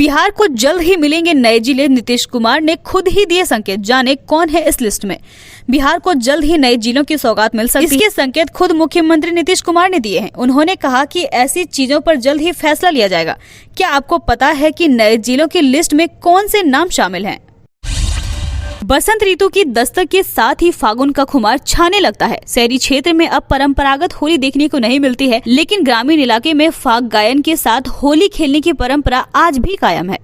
बिहार को जल्द ही मिलेंगे नए जिले, नीतीश कुमार ने खुद ही दिए संकेत। जाने कौन है इस लिस्ट में। बिहार को जल्द ही नए जिलों की सौगात मिल सकती है। इसके संकेत खुद मुख्यमंत्री नीतीश कुमार ने दिए हैं। उन्होंने कहा कि ऐसी चीजों पर जल्द ही फैसला लिया जाएगा। क्या आपको पता है कि नए जिलों की लिस्ट में कौन से नाम शामिल हैं? बसंत ऋतु की दस्तक के साथ ही फागुन का खुमार छाने लगता है। शहरी क्षेत्र में अब परंपरागत होली देखने को नहीं मिलती है, लेकिन ग्रामीण इलाके में फाग गायन के साथ होली खेलने की परंपरा आज भी कायम है।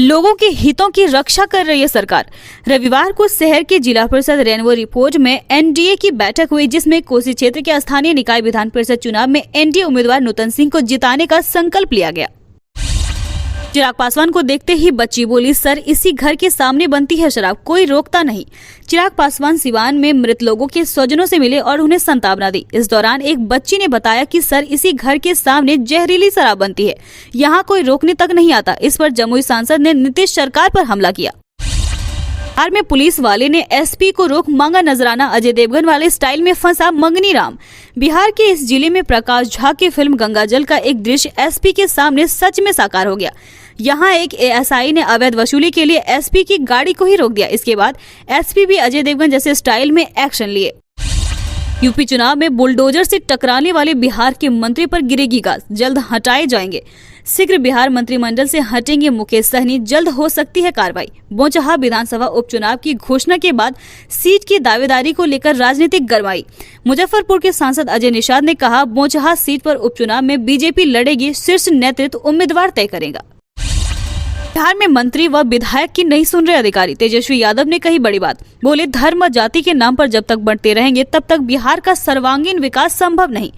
लोगों के हितों की रक्षा कर रही है सरकार। रविवार को शहर के जिला परिषद रेनबो रिपोर्ट में एनडीए की बैठक हुई, जिसमें कोसी क्षेत्र के स्थानीय निकाय विधान परिषद चुनाव में एनडीए उम्मीदवार नूतन सिंह को जिताने का संकल्प लिया गया। चिराग पासवान को देखते ही बच्ची बोली, सर इसी घर के सामने बनती है शराब, कोई रोकता नहीं। चिराग पासवान सिवान में मृत लोगों के स्वजनों से मिले और उन्हें सांत्वना दी। इस दौरान एक बच्ची ने बताया कि सर इसी घर के सामने जहरीली शराब बनती है, यहाँ कोई रोकने तक नहीं आता। इस पर जमुई सांसद ने नीतीश सरकार पर हमला किया। बिहार में पुलिस वाले ने एसपी को रोक मांगा नजराना। अजय देवगन वाले स्टाइल में फंसा मंगनी राम। बिहार के इस जिले में प्रकाश झा की फिल्म गंगाजल का एक दृश्य एसपी के सामने सच में साकार हो गया। यहाँ एक एएसआई ने अवैध वसूली के लिए एसपी की गाड़ी को ही रोक दिया। इसके बाद एसपी भी अजय देवगन जैसे स्टाइल में एक्शन लिए। यूपी चुनाव में बुलडोजर से टकराने वाले बिहार के मंत्री पर गिरेगी गाज, जल्द हटाए जाएंगे। शीघ्र बिहार मंत्रिमंडल से हटेंगे मुकेश सहनी, जल्द हो सकती है कार्रवाई। बोचहा विधानसभा उपचुनाव की घोषणा के बाद सीट की दावेदारी को लेकर राजनीतिक गरमाई। मुजफ्फरपुर के सांसद अजय निषाद ने कहा, बोचहा सीट पर उपचुनाव में बीजेपी लड़ेगी, शीर्ष नेतृत्व उम्मीदवार तय करेगा। बिहार में मंत्री व विधायक की नहीं सुन रहे अधिकारी। तेजस्वी यादव ने कही बड़ी बात, बोले धर्म जाति के नाम पर जब तक बढ़ते रहेंगे तब तक बिहार का सर्वांगीण विकास संभव नहीं।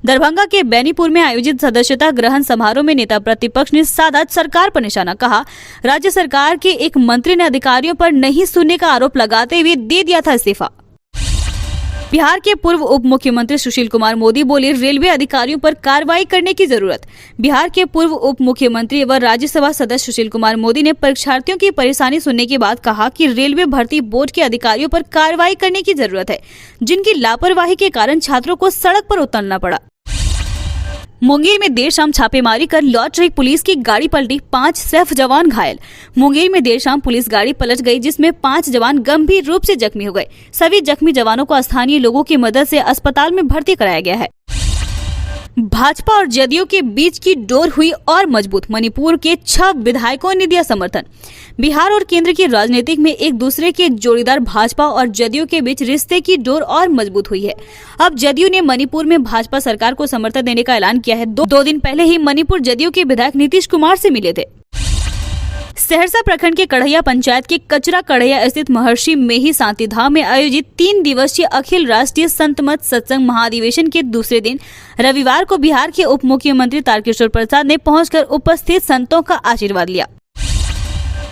दरभंगा के बेनीपुर में आयोजित सदस्यता ग्रहण समारोह में नेता प्रतिपक्ष ने साधा सरकार पर निशाना। कहा, राज्य सरकार के एक मंत्री ने अधिकारियों पर नहीं सुनने का आरोप लगाते हुए दे दिया था इस्तीफा। बिहार के पूर्व उप मुख्यमंत्री सुशील कुमार मोदी बोले, रेलवे अधिकारियों पर कार्रवाई करने की जरूरत। बिहार के पूर्व उप मुख्यमंत्री व राज्यसभा सदस्य सुशील कुमार मोदी ने परीक्षार्थियों की परेशानी सुनने के बाद कहा कि रेलवे भर्ती बोर्ड के अधिकारियों पर कार्रवाई करने की जरूरत है, जिनकी लापरवाही के कारण छात्रों को सड़क पर उतरना पड़ा। मुंगेर में देर शाम छापेमारी कर लौट रही पुलिस की गाड़ी पलटी, 5 सैफ जवान घायल। मुंगेर में देर शाम पुलिस गाड़ी पलट गई, जिसमें 5 जवान गंभीर रूप से जख्मी हो गए। सभी जख्मी जवानों को स्थानीय लोगों की मदद से अस्पताल में भर्ती कराया गया है। भाजपा और जदयू के बीच की डोर हुई और मजबूत। मणिपुर के 6 विधायकों ने दिया समर्थन। बिहार और केंद्र की राजनीतिक में एक दूसरे के जोड़ीदार भाजपा और जदयू के बीच रिश्ते की डोर और मजबूत हुई है। अब जदयू ने मणिपुर में भाजपा सरकार को समर्थन देने का ऐलान किया है। 2 दिन पहले ही मणिपुर जदयू के विधायक नीतीश कुमार से मिले थे। सहरसा प्रखंड के कढ़ैया पंचायत के कचरा कढ़ैया स्थित महर्षि मेही शांति धाम में आयोजित 3 दिवसीय अखिल राष्ट्रीय संत मत सत्संग महाधिवेशन के दूसरे दिन रविवार को बिहार के उप मुख्यमंत्री तारकिशोर प्रसाद ने पहुंचकर उपस्थित संतों का आशीर्वाद लिया।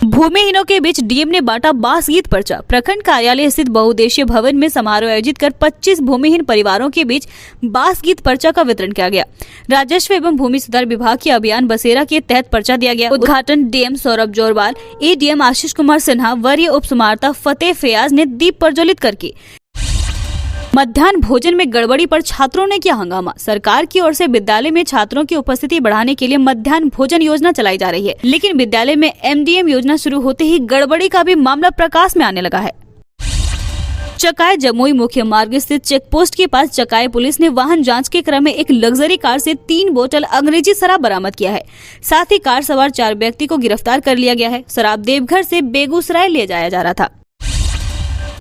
भूमिहीनों के बीच डीएम ने बांटा बांस गीत पर्चा। प्रखंड कार्यालय स्थित बहुउद्देशीय भवन में समारोह आयोजित कर 25 भूमिहीन परिवारों के बीच बांस गीत पर्चा का वितरण किया गया। राजस्व एवं भूमि सुधार विभाग के अभियान बसेरा के तहत पर्चा दिया गया। उद्घाटन डीएम सौरभ जोरवाल, एडीएम आशीष कुमार सिन्हा, वरीय उप सुमार्ता फतेह फयाज ने दीप प्रज्वलित करके। मध्याह्न भोजन में गड़बड़ी पर छात्रों ने किया हंगामा। सरकार की ओर से विद्यालय में छात्रों की उपस्थिति बढ़ाने के लिए मध्याह्न भोजन योजना चलाई जा रही है, लेकिन विद्यालय में एमडीएम योजना शुरू होते ही गड़बड़ी का भी मामला प्रकाश में आने लगा है। चकाई जमुई मुख्य मार्ग स्थित चेक पोस्ट के पास चकाई पुलिस ने वाहन जांच के क्रम में एक लग्जरी कार से 3 बोतल अंग्रेजी शराब बरामद किया है। साथ ही कार सवार 4 व्यक्ति को गिरफ्तार कर लिया गया है। शराब देवघर से बेगूसराय ले जाया जा रहा था।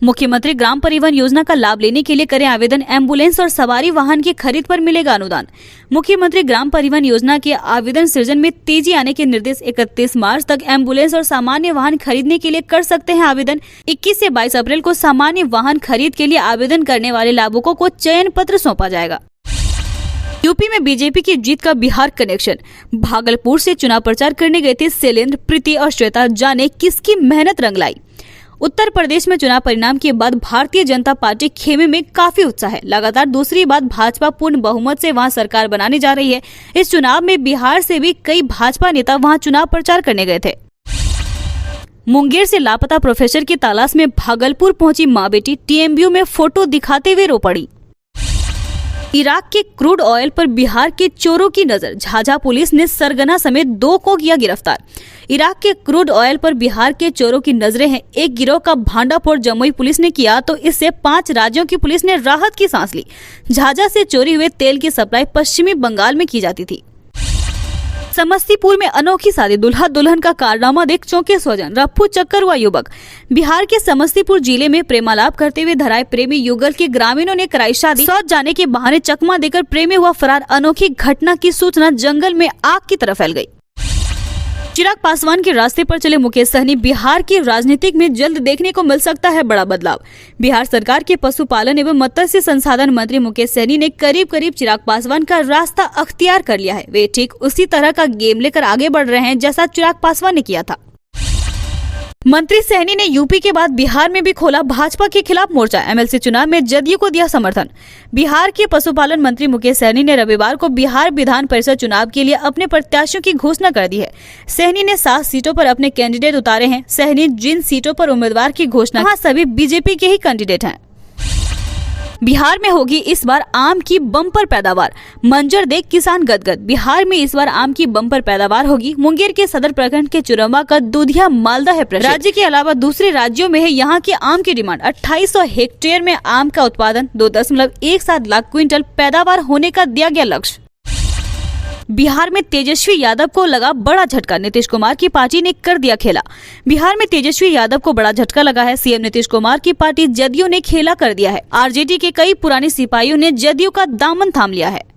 मुख्यमंत्री ग्राम परिवहन योजना का लाभ लेने के लिए करें आवेदन। एम्बुलेंस और सवारी वाहन की खरीद पर मिलेगा अनुदान। मुख्यमंत्री ग्राम परिवहन योजना के आवेदन सृजन में तेजी आने के निर्देश। 31 मार्च तक एम्बुलेंस और सामान्य वाहन खरीदने के लिए कर सकते हैं आवेदन। 21 से 22 अप्रैल को सामान्य वाहन खरीद के लिए आवेदन करने वाले लाभुकों को चयन पत्र सौंपा जाएगा। यूपी में बीजेपी की जीत का बिहार कनेक्शन। भागलपुर से चुनाव प्रचार करने गए थे शैलेंद्र, प्रीति और श्वेता। जाने किसकी मेहनत रंग लाई। उत्तर प्रदेश में चुनाव परिणाम के बाद भारतीय जनता पार्टी खेमे में काफी उत्साह है। लगातार दूसरी बार भाजपा पूर्ण बहुमत से वहां सरकार बनाने जा रही है। इस चुनाव में बिहार से भी कई भाजपा नेता वहां चुनाव प्रचार करने गए थे। मुंगेर से लापता प्रोफेसर की तलाश में भागलपुर पहुंची मां बेटी। टीएमबीयू में फोटो दिखाते हुए रो पड़ी। इराक के क्रूड ऑयल पर बिहार के चोरों की नजर, झाझा पुलिस ने सरगना समेत 2 को किया गिरफ्तार। इराक के क्रूड ऑयल पर बिहार के चोरों की नजरें हैं। एक गिरोह का भांडाफोड़ जमुई पुलिस ने किया तो इससे 5 राज्यों की पुलिस ने राहत की सांस ली। झाझा से चोरी हुए तेल की सप्लाई पश्चिमी बंगाल में की जाती थी। समस्तीपुर में अनोखी शादी, दूल्हा दुल्हन का कारनामा देख चौंके स्वजन, रफ्फू चक्कर हुआ युवक। बिहार के समस्तीपुर जिले में प्रेमालाप करते हुए धराए प्रेमी युगल के ग्रामीणों ने कराई शादी। सौत जाने के बहाने चकमा देकर प्रेमी हुआ फरार। अनोखी घटना की सूचना जंगल में आग की तरह फैल गई। चिराग पासवान के रास्ते पर चले मुकेश सहनी, बिहार की राजनीति में जल्द देखने को मिल सकता है बड़ा बदलाव। बिहार सरकार के पशुपालन एवं मत्स्य संसाधन मंत्री मुकेश सहनी ने करीब करीब चिराग पासवान का रास्ता अख्तियार कर लिया है। वे ठीक उसी तरह का गेम लेकर आगे बढ़ रहे हैं जैसा चिराग पासवान ने किया था। मंत्री सहनी ने यूपी के बाद बिहार में भी खोला भाजपा के खिलाफ मोर्चा। एमएलसी चुनाव में जदयू को दिया समर्थन। बिहार के पशुपालन मंत्री मुकेश सहनी ने रविवार को बिहार विधान परिषद चुनाव के लिए अपने प्रत्याशियों की घोषणा कर दी है। सहनी ने 7 सीटों पर अपने कैंडिडेट उतारे हैं। सहनी जिन सीटों पर उम्मीदवार की घोषणा, वहाँ सभी बीजेपी के ही कैंडिडेट हैं। बिहार में होगी इस बार आम की बम्पर पैदावार, मंजर देख किसान गदगद। बिहार में इस बार आम की बम्पर पैदावार होगी। मुंगेर के सदर प्रखंड के चुरम्बा का दूधिया मालदा है प्रसिद्ध। राज्य के अलावा दूसरे राज्यों में है यहाँ के आम की डिमांड। 2800 हेक्टेयर में आम का उत्पादन, 2.17 लाख क्विंटल पैदावार होने का दिया गया लक्ष्य। बिहार में तेजस्वी यादव को लगा बड़ा झटका, नीतीश कुमार की पार्टी ने कर दिया खेला। बिहार में तेजस्वी यादव को बड़ा झटका लगा है। सीएम नीतीश कुमार की पार्टी जदयू ने खेला कर दिया है। आरजेडी के कई पुराने सिपाहियों ने जदयू का दामन थाम लिया है।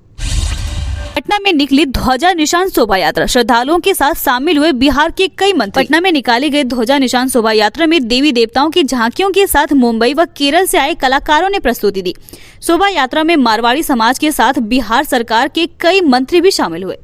पटना में निकली ध्वजा निशान शोभा यात्रा, श्रद्धालुओं के साथ शामिल हुए बिहार के कई मंत्री। पटना में निकाली गई ध्वजा निशान शोभा यात्रा में देवी देवताओं की झांकियों के साथ मुंबई व केरल से आए कलाकारों ने प्रस्तुति दी। शोभा यात्रा में मारवाड़ी समाज के साथ बिहार सरकार के कई मंत्री भी शामिल हुए।